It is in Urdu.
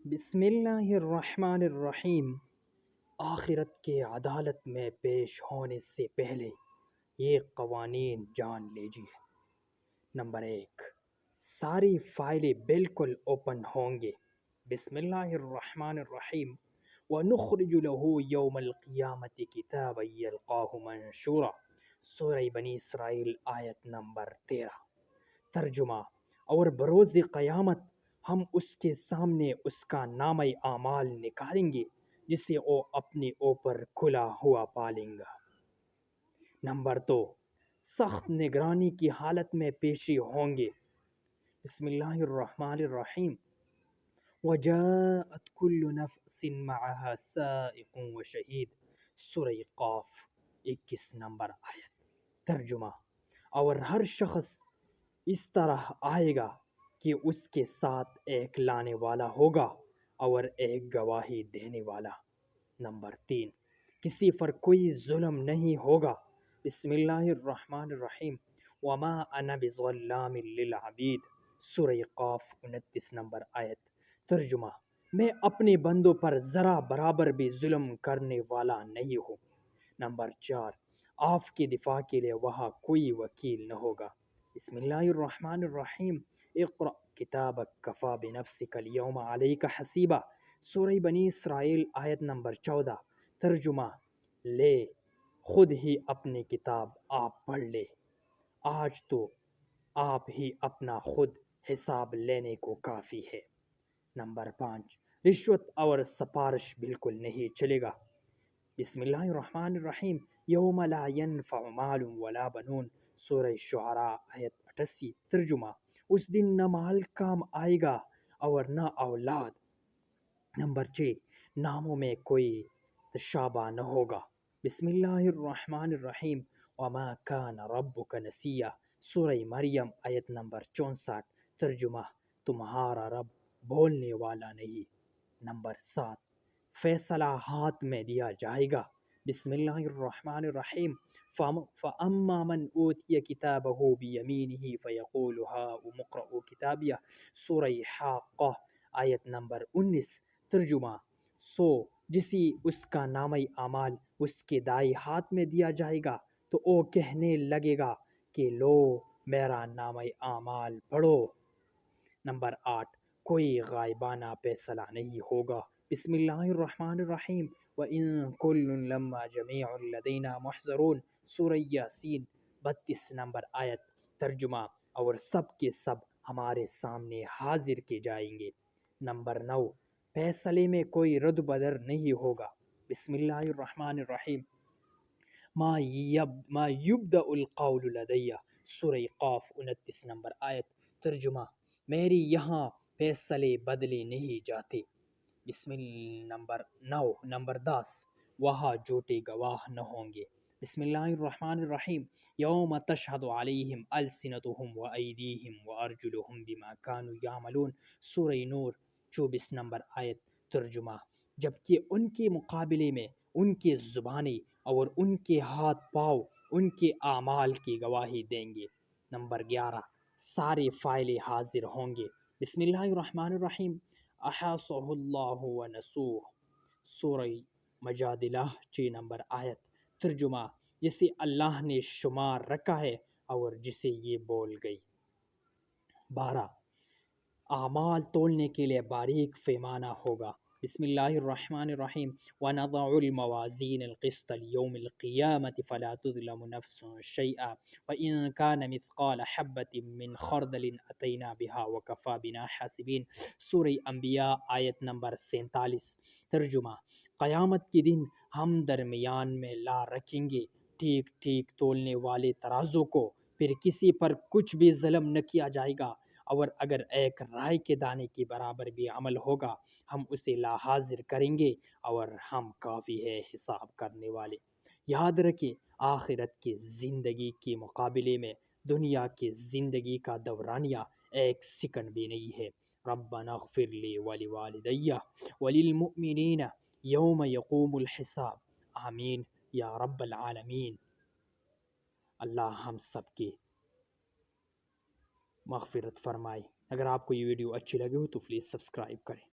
بسم اللہ الرحمن الرحیم۔ آخرت کے عدالت میں پیش ہونے سے پہلے یہ قوانین جان لیجیے۔ نمبر 1، ساری فائلیں بالکل اوپن ہوں گے۔ بسم اللہ الرحمن الرحیم۔ وَنُخْرِجُ لَهُ يَوْمَ الْقِيَامَةِ كِتَابًا يَلْقَاهُ مَنشُورًا، سورہ بنی اسرائیل آیت نمبر 13۔ ترجمہ: اور بروز قیامت ہم اس کے سامنے اس کا نامہ اعمال نکالیں گے جسے وہ اپنے اوپر کھلا ہوا پالیں گا۔ نمبر 2، سخت نگرانی کی حالت میں پیشی ہوں گے۔ بسم اللہ الرحمن الرحیم۔ وَجَاءَتْ كُلُّ نَفْسٍ مَعَهَا سَائِقٌ وَشَهِيدٌ، سورہ قاف 21 نمبر آیت۔ ترجمہ: اور ہر شخص اس طرح آئے گا کہ اس کے ساتھ ایک لانے والا ہوگا اور ایک گواہی دینے والا۔ نمبر 3، کسی پر کوئی ظلم نہیں ہوگا۔ بسم اللہ الرحمن الرحیم۔ وما انا بظلام للعبید، سورہ قاف 29 نمبر آیت۔ ترجمہ: میں اپنے بندوں پر ذرا برابر بھی ظلم کرنے والا نہیں ہوں۔ نمبر 4، آپ کے دفاع کے لیے وہاں کوئی وکیل نہ ہوگا۔ بسم اللہ الرحمن الرحیم۔ اقرأ کتابک کفی بنفسک اليوم علیک حسیبا، سورہ بنی اسرائیل آیت نمبر 14۔ ترجمہ: لے، خود ہی اپنی کتاب آپ پڑھ لے، آج تو آپ ہی اپنا خود حساب لینے کو کافی ہے۔ نمبر 5، رشوت اور سفارش بالکل نہیں چلے گا۔ بسم اللہ الرحمن الرحیم۔ یوم لا ینفع مال ولا بنون، سورہ شعراء آیت 88۔ ترجمہ: اس دن نہ مال کام آئے گا اور نہ اولاد۔ نمبر 6، ناموں میں کوئی تشابہ نہ ہوگا۔ بسم اللہ الرحمن الرحیم۔ وما کان ربک نسیا، سورہ مریم آیت نمبر 64۔ ترجمہ: تمہارا رب بولنے والا نہیں۔ نمبر 7، فیصلہ ہاتھ میں دیا جائے گا۔ بسم اللہ الرحمن الرحیم۔ فَأَمَّا مَنْ أُوتِيَ كِتَابَهُ بِيَمِينِهِ فَيَقُولُ هَاؤُمُ اقْرَءُوا كِتَابِيَهْ، سورہ حاقہ آیت نمبر 19۔ ترجمہ: سو جسے اس کا نامہ اعمال اس کے دائیں ہاتھ میں دیا جائے گا تو وہ کہنے لگے گا کہ لو میرا نامہ اعمال پڑھو۔ نمبر 8، کوئی غائبانہ فیصلہ نہیں ہوگا۔ بسم اللہ الرحمن الرحیم۔ وَإِن كُلٌّ لَمَّا جَمِيعٌ لَدَيْنَا مُحْضَرُونَ، سورہ یاسین 32 نمبر آیت۔ ترجمہ: اور سب کے سب ہمارے سامنے حاضر کیے جائیں گے۔ نمبر 9، فیصلے میں کوئی رد بدر نہیں ہوگا۔ بسم اللہ الرحمن الرحیم۔ ما یبدأ القول لدی، سورہ قاف 29 نمبر آیت۔ ترجمہ: میری یہاں فیصلے بدلے نہیں جاتے۔ نمبر 9، نمبر 10، وہاں جھوٹے گواہ نہ ہوں گے۔ بسم اللہ الرحمن الرحیم۔ یوم تشہد علیہم السنتہم وایدیہم وارجلہم بما کانوا یعملون، سورہ نور 24 نمبر آیت۔ ترجمہ: جبکہ ان کے مقابلے میں ان کی زبانیں اور ان کے ہاتھ پاؤں ان کے اعمال کی گواہی دیں گے۔ نمبر 11، سارے فائلیں حاضر ہوں گے۔ بسم اللہ الرحمن الرحیم۔ احاطہ اللہ ونسوہ، سورہ مجادلہ 6 نمبر آیت۔ ترجمہ: جسے اللہ نے شمار رکھا ہے اور جسے یہ بول گئی۔ 12، اعمال تولنے کے لیے باریک پیمانہ ہوگا۔ بسم اللہ الرحمن الرحیم۔ وَنَضَعُ الْمَوَازِينَ الْقِسْطَ لِيَوْمِ الْقِيَامَةِ فَلَا تُظْلَمُ نَفْسٌ شَيْئًا وَإِن كَانَ مِثْقَالَ حَبَّةٍ مِّنْ خَرْدَلٍ أَتَيْنَا بِهَا وَكَفَىٰ بِنَا حَاسِبِينَ، سورہ انبیاء آیت نمبر 47۔ ترجمہ: قیامت کے دن ہم درمیان میں لا رکھیں گے ٹھیک ٹھیک تولنے والے ترازو کو، پھر کسی پر کچھ بھی ظلم نہ کیا جائے گا، اور اگر ایک رائے کے دانے کے برابر بھی عمل ہوگا ہم اسے لا حاضر کریں گے اور ہم کافی ہے حساب کرنے والے۔ یاد رکھیں، آخرت کی زندگی کے مقابلے میں دنیا کی زندگی کا دورانیہ ایک سیکنڈ بھی نہیں ہے۔ ربنا اغفر لی ولوالدی وللمؤمنین یوم یقوم الحساب، آمین یا رب العالمین۔ اللہ ہم سب کی مغفرت فرمائے۔ اگر آپ کو یہ ویڈیو اچھی لگے ہو تو پلیز سبسکرائب کریں۔